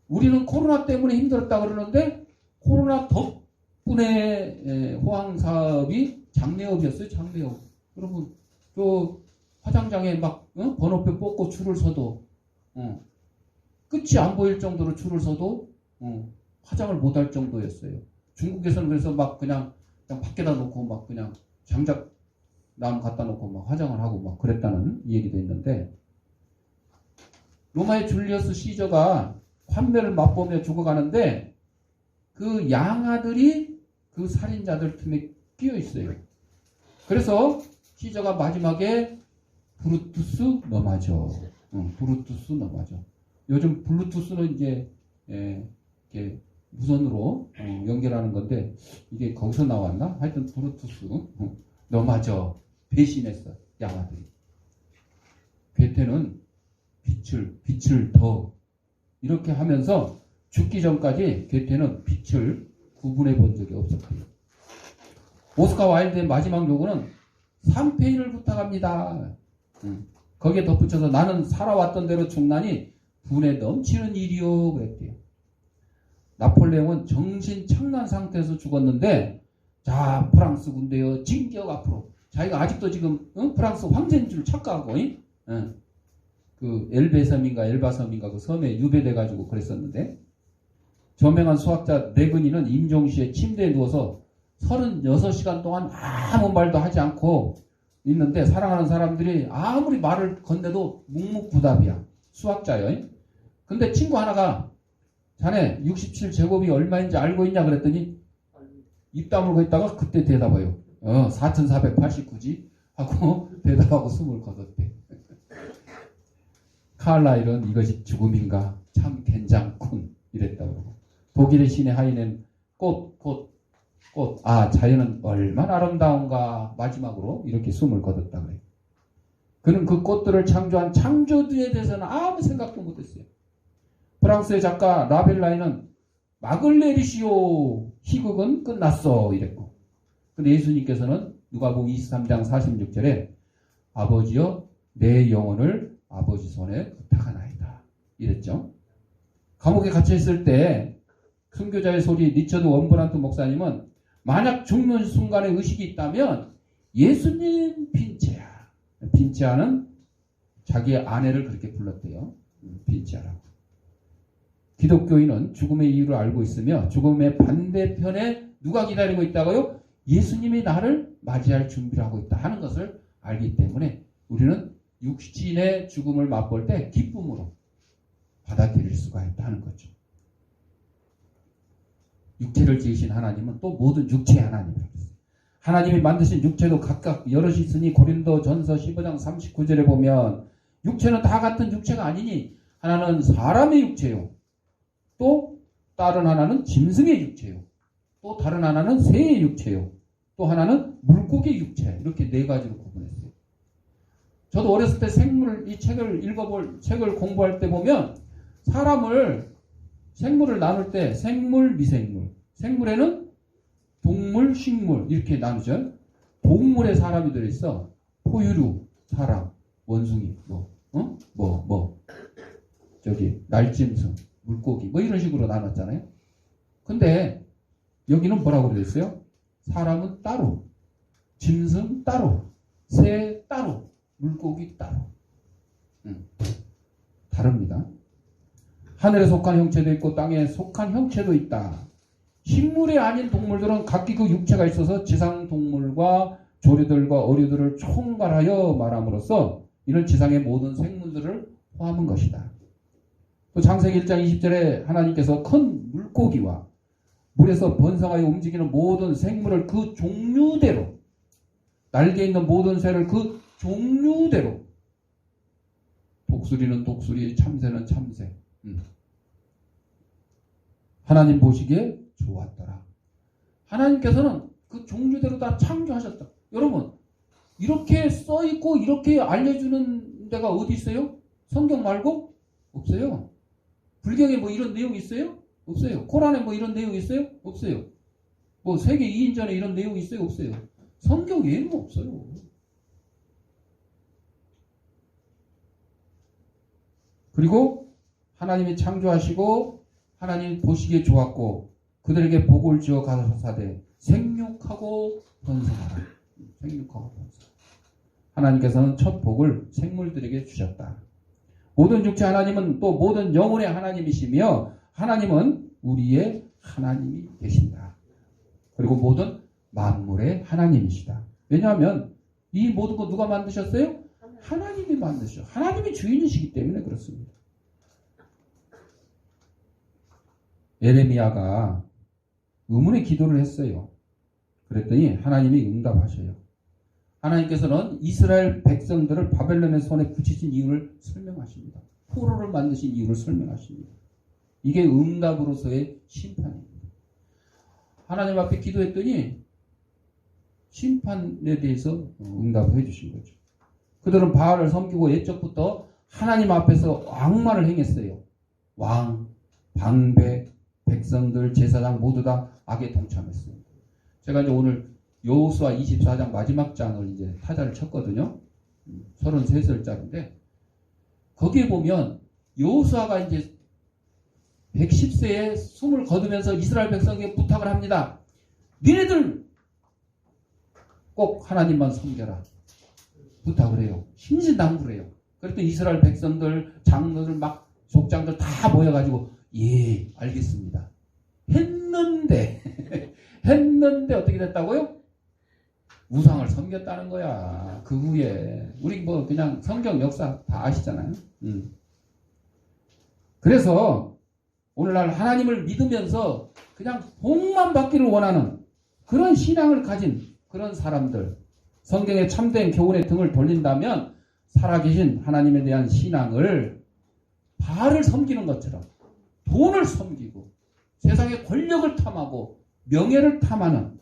우리는 코로나 때문에 힘들었다 그러는데 코로나 덕분에 호황 사업이 장례업이었어요. 장례업. 여러분 화장장에 막 번호표 뽑고 줄을 서도 끝이 안 보일 정도로 줄을 서도 화장을 못할 정도였어요. 중국에서는 그래서 막 그냥 밖에다 놓고 막 그냥 장작 남 갖다 놓고 막 화장을 하고 막 그랬다는 얘기도 있는데, 로마의 줄리어스 시저가 환멸을 맛보며 죽어가는데 그 양아들이 그 살인자들 틈에 끼어 있어요. 그래서 시저가 마지막에 브루투스 넘어져. 브루투스 넘어져. 요즘 블루투스는 이제 이렇게 무선으로 연결하는 건데 이게 거기서 나왔나? 하여튼 브루투스 넘어져. 배신했어. 양아들이. 괴테는 빛을 더 이렇게 하면서 죽기 전까지 괴테는 빛을 구분해 본 적이 없었고요. 오스카 와일드의 마지막 요구는 3페인을 부탁합니다. 거기에 덧붙여서 나는 살아왔던 대로 죽나니 분에 넘치는 일이요 그랬대요. 나폴레옹은 정신 착란 상태에서 죽었는데, 자 프랑스 군대여 진격 앞으로. 자기가 아직도 지금 프랑스 황제인 줄 착각하고 그 엘바섬인가 그 섬에 유배돼 가지고 그랬었는데, 저명한 수학자 레그니는 임종시에 침대에 누워서 36시간 동안 아무 말도 하지 않고 있는데 사랑하는 사람들이 아무리 말을 건네도 묵묵부답이야. 수학자요. 근데 친구 하나가 자네 67제곱이 얼마인지 알고 있냐 그랬더니 입 다물고 있다가 그때 대답해요. 4489지 하고 대답하고 숨을 거뒀대. 칼라일은 이것이 죽음인가 참 괜찮군 이랬다고. 독일의 신의 하인은 꽃 자연은 얼마나 아름다운가 마지막으로 이렇게 숨을 거뒀다 그래요. 그는 그 꽃들을 창조한 창조주에 대해서는 아무 생각도 못했어요. 프랑스의 작가 라벨라이는 막을 내리시오 희극은 끝났어 이랬고, 근데 예수님께서는 누가복음 23장 46절에 아버지여 내 영혼을 아버지 손에 부탁하나이다 이랬죠. 감옥에 갇혀있을 때 순교자의 소리 리처드 원브란트 목사님은 만약 죽는 순간에 의식이 있다면 예수님 빈체야. 빈체아는 자기의 아내를 그렇게 불렀대요. 빈체아라고. 기독교인은 죽음의 이유를 알고 있으며 죽음의 반대편에 누가 기다리고 있다고요? 예수님이 나를 맞이할 준비를 하고 있다 하는 것을 알기 때문에 우리는 육신의 죽음을 맛볼 때 기쁨으로 받아들일 수가 있다는 거죠. 육체를 지으신 하나님은 또 모든 육체의 하나님이라고 했어요. 하나님이 만드신 육체도 각각 여럿이 있으니 고린도전서 15장 39절에 보면 육체는 다 같은 육체가 아니니 하나는 사람의 육체요, 또 다른 하나는 짐승의 육체요, 또 다른 하나는 새의 육체요, 또 하나는 물고기 육체. 이렇게 네 가지로 구분했어요. 저도 어렸을 때 이 책을 공부할 때 보면 생물을 나눌 때 생물, 미생물, 생물에는 동물, 식물 이렇게 나누죠. 동물에 사람이 들어있어. 포유류, 사람, 원숭이, 날짐승, 물고기 이런 식으로 나눴잖아요. 근데 여기는 뭐라고 되어 있어요? 사람은 따로, 짐승 따로, 새 따로, 물고기 따로. 다릅니다. 하늘에 속한 형체도 있고 땅에 속한 형체도 있다. 식물이 아닌 동물들은 각기 그 육체가 있어서 지상 동물과 조류들과 어류들을 총괄하여 말함으로써 이런 지상의 모든 생물들을 포함한 것이다. 또 창세기 1장 20절에 하나님께서 큰 물고기와 물에서 번성하여 움직이는 모든 생물을 그 종류대로, 날개 있는 모든 새를 그 종류대로, 독수리는 독수리, 참새는 참새, 하나님 보시기에 좋았더라. 하나님께서는 그 종류대로 다 창조하셨다. 여러분, 이렇게 써있고 이렇게 알려주는 데가 어디 있어요? 성경 말고? 없어요. 불경에 이런 내용이 있어요? 없어요. 코란에 이런 내용이 있어요? 없어요. 세계 2인전에 이런 내용이 있어요? 없어요. 성경 외에는 없어요. 그리고 하나님이 창조하시고 하나님 보시기에 좋았고 그들에게 복을 주어 가사사대 생육하고 번성하라. 생육하고 번성. 하나님께서는 첫 복을 생물들에게 주셨다. 모든 육체 하나님은 또 모든 영혼의 하나님이시며 하나님은 우리의 하나님이 되신다. 그리고 모든 만물의 하나님이시다. 왜냐하면 이 모든 거 누가 만드셨어요? 하나님이 만드셨어요. 하나님이 주인이시기 때문에 그렇습니다. 예레미야가 의문의 기도를 했어요. 그랬더니 하나님이 응답하셔요. 하나님께서는 이스라엘 백성들을 바벨론의 손에 붙이신 이유를 설명하십니다. 포로를 만드신 이유를 설명하십니다. 이게 응답으로서의 심판입니다. 하나님 앞에 기도했더니 심판에 대해서 응답을 해주신 거죠. 그들은 바알을 섬기고 옛적부터 하나님 앞에서 악마를 행했어요. 왕, 방배, 백성들, 제사장 모두 다 악에 동참했어요. 제가 이제 오늘 여호수아 24장 마지막 장을 이제 타자를 쳤거든요. 33살짜리인데 거기에 보면 여호수아가 이제 110세에 숨을 거두면서 이스라엘 백성에게 부탁을 합니다. 니네들 꼭 하나님만 섬겨라. 부탁을 해요. 신신당부를 해요. 그랬더니 이스라엘 백성들, 장로들 족장들 다 모여가지고 예, 알겠습니다. 했는데 어떻게 됐다고요? 우상을 섬겼다는 거야. 그 후에 우리 그냥 성경 역사 다 아시잖아요. 그래서 오늘날 하나님을 믿으면서 그냥 복만 받기를 원하는 그런 신앙을 가진 그런 사람들, 성경의 참된 교훈의 등을 돌린다면 살아계신 하나님에 대한 신앙을 바알을 섬기는 것처럼 돈을 섬기고 세상의 권력을 탐하고 명예를 탐하는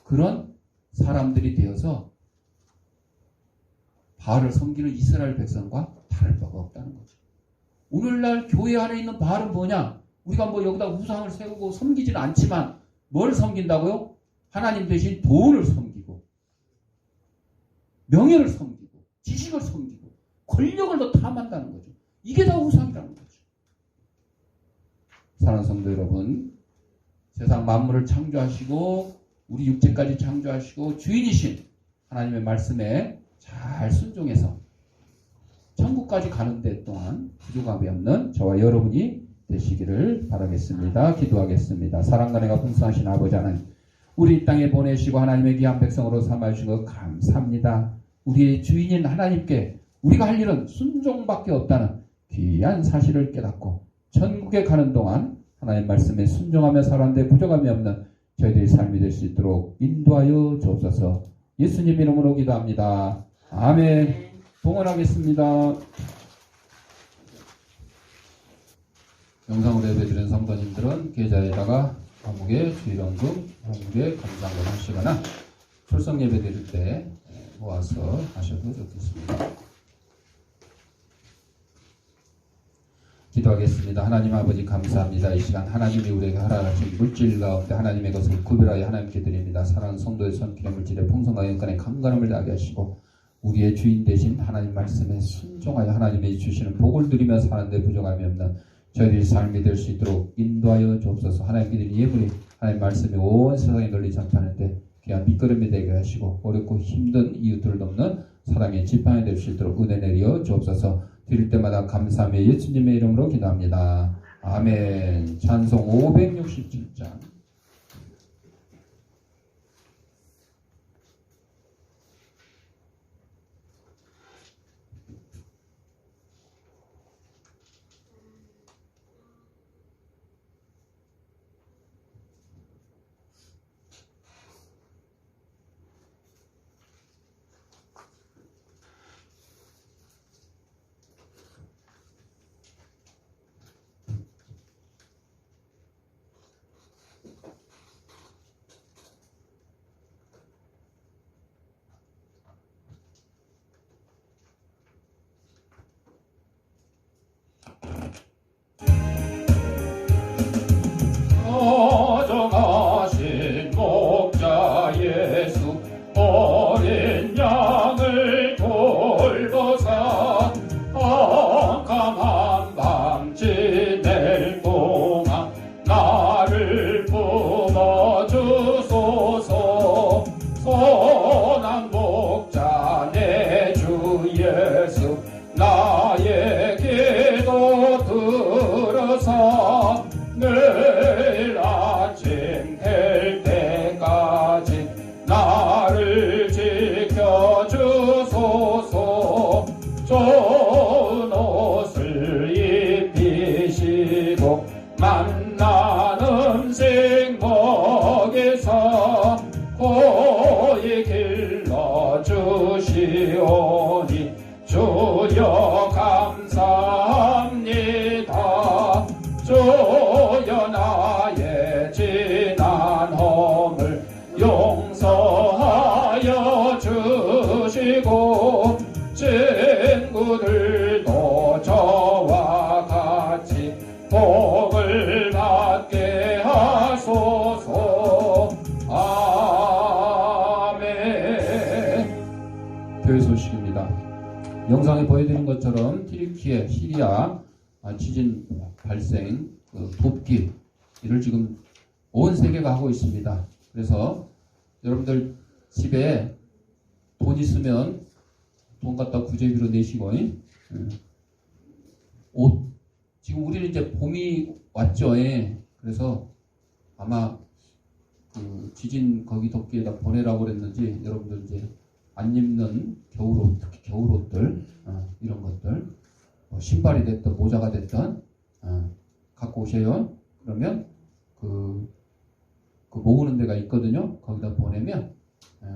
그런 사람들이 되어서 바알을 섬기는 이스라엘 백성과 다를 바가 없다는 거죠. 오늘날 교회 안에 있는 바알은 뭐냐? 우리가 여기다 우상을 세우고 섬기지는 않지만 뭘 섬긴다고요? 하나님 대신 돈을 섬기고 명예를 섬기고 지식을 섬기고 권력을 더 탐한다는 거죠. 이게 다 우상이라는 거죠. 사랑하는 성도 여러분, 세상 만물을 창조하시고 우리 육체까지 창조하시고 주인이신 하나님의 말씀에 잘 순종해서 천국까지 가는 데 동안 부족함이 없는 저와 여러분이 되시기를 바라겠습니다. 기도하겠습니다. 사랑과 은혜가 풍성하신 아버지 하나님, 우리 이 땅에 보내시고 하나님의 귀한 백성으로 삼아주신 것 감사합니다. 우리의 주인인 하나님께 우리가 할 일은 순종밖에 없다는 귀한 사실을 깨닫고 천국에 가는 동안 하나님 말씀에 순종하며 살았는데 부족함이 없는 저희들의 삶이 될 수 있도록 인도하여 주옵소서. 예수님 이름으로 기도합니다. 아멘. 봉헌하겠습니다. 영상으로 예배드린 성도님들은 계좌에다가 화목의 주일원금, 화목의 감사한금 하시거나 출석 예배 드릴 때 모아서 하셔도 좋겠습니다. 기도하겠습니다. 하나님 아버지 감사합니다. 이 시간 하나님이 우리에게 허락하신 물질 가운데 하나님의 것을 구별하여 하나님께 드립니다. 사랑하는 성도의 손길의 물질에 풍성과 영광의 강건함을 나게 하시고 우리의 주인 되신 하나님 말씀에 순종하여 하나님이 주시는 복을 누리며 사는데 부족함이 없는 저희들의 삶이 될 수 있도록 인도하여 주옵소서. 하나님께 드린 예물이 하나님 말씀이 온 세상에 널리 전파하는데 귀한 밑거름이 되게 하시고 어렵고 힘든 이웃들을 돕는 사랑의 지팡이 될 수 있도록 은혜 내려 주옵소서. 드릴 때마다 감사하며 예수님의 이름으로 기도합니다. 아멘. 찬송 567장. 정하신 목자 예수 어린 양을 돌보사 캄캄한 밤 지낼 동안 나를 품어주소서. 선한 목자 내 주 예수 나의 기도 들어서 늘 아침 될 때까지 나를 지켜주소서. 좋은 옷을 입히시고 맛난 음식 먹이사 고이 길러주시오니 주여 감사합니다. 주여 나의 지난 허물 용서하여 주시고 친구들도 저와 같이 복을 받게 하소서. 아멘. 교회 소식입니다. 영상에 보여드린 것처럼 튀르키예, 시리아 지진 발생 돕기 이를 지금 온 세계가 하고 있습니다. 그래서 여러분들 집에 돈 있으면 돈 갖다 구제비로 내시고 옷 지금 우리는 이제 봄이 왔죠. 그래서 아마 그 지진 거기 덮개에다 보내라고 그랬는지 여러분들 이제 안 입는 겨울옷, 특히 겨울옷들 이런 것들 신발이 됐든 모자가 됐든 갖고 오세요. 그러면 그 모으는 데가 있거든요. 거기다 보내면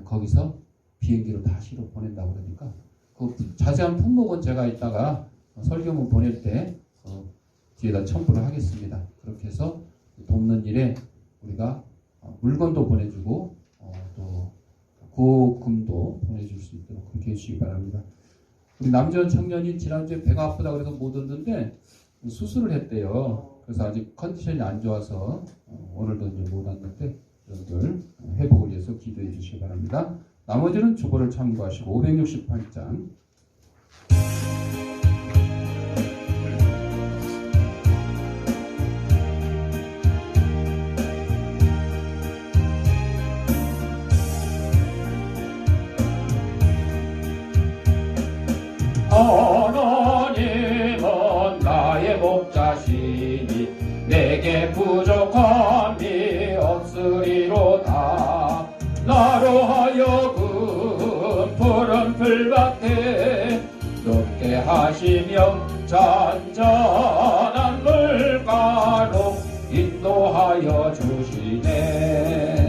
거기서 비행기로 다시로 보낸다고 그러니까 그 자세한 품목은 제가 이따가 설교문 보낼 때 뒤에다 첨부를 하겠습니다. 그렇게 해서 돕는 일에 우리가 물건도 보내주고 또 구금도 보내줄 수 있도록 그렇게 해주시기 바랍니다. 우리 남전 청년이 지난주에 배가 아프다 그래서 못 왔는데 수술을 했대요. 그래서 아직 컨디션이 안 좋아서 오늘도 이제 못 왔는데 여러분들 회복을 위해서 기도해 주시기 바랍니다. 나머지는 주보를 참고하시고 568장 하나님은 나의 목자시니 내게 부족함이 없으리로다. 나로 하여금 푸른 풀밭에 하시며 잔잔한 물가로 인도하여 주시네.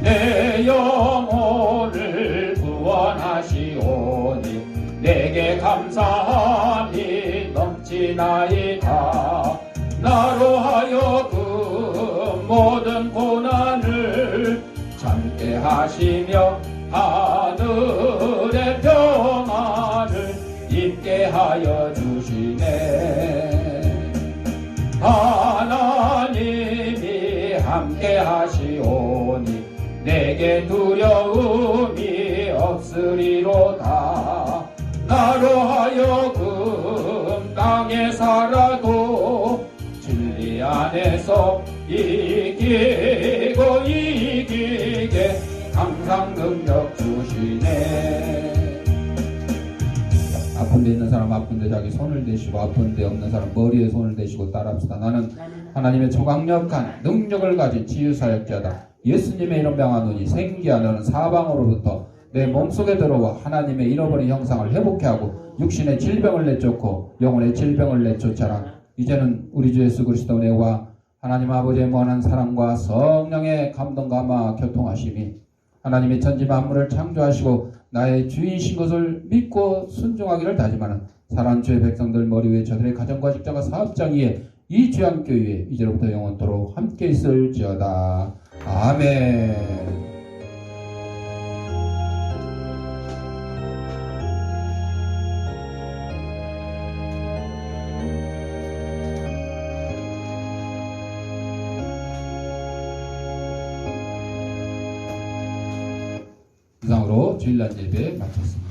내 영혼을 구원하시오니 내게 감사함이 넘치나이다. 나로 하여금 모든 고난을 참게 하시며 하늘의 평안을 입게 하여 주시네. 하나님이 함께 하시오니 내게 두려움이 없으리로다. 나로 하여금 땅에 살아도 진리 안에서 이기고 이기게 항상 능력 주시네. 아픈 데 있는 사람 아픈 데 자기 손을 대시고 아픈 데 없는 사람 머리에 손을 대시고 따라합시다. 나는 하나님의 초강력한 능력을 가진 치유사역자다. 예수님의 이름 명하노니 생기하는 사방으로부터 내 몸속에 들어와 하나님의 잃어버린 형상을 회복해 하고 육신의 질병을 내쫓고 영혼의 질병을 내쫓아라. 이제는 우리 주 예수 그리스도 내와 하나님 아버지의 무한한 사랑과 성령의 감동 감화 교통하심이 하나님의 천지 만물을 창조하시고 나의 주인이신 것을 믿고 순종하기를 다짐하는 사랑하는 주의 백성들 머리 위에 저들의 가정과 직장과 사업장 위에 이 주양교회에 이제로부터 영원토록 함께 있을지어다. 아멘. 이상으로 주일날 예배 마쳤습니다.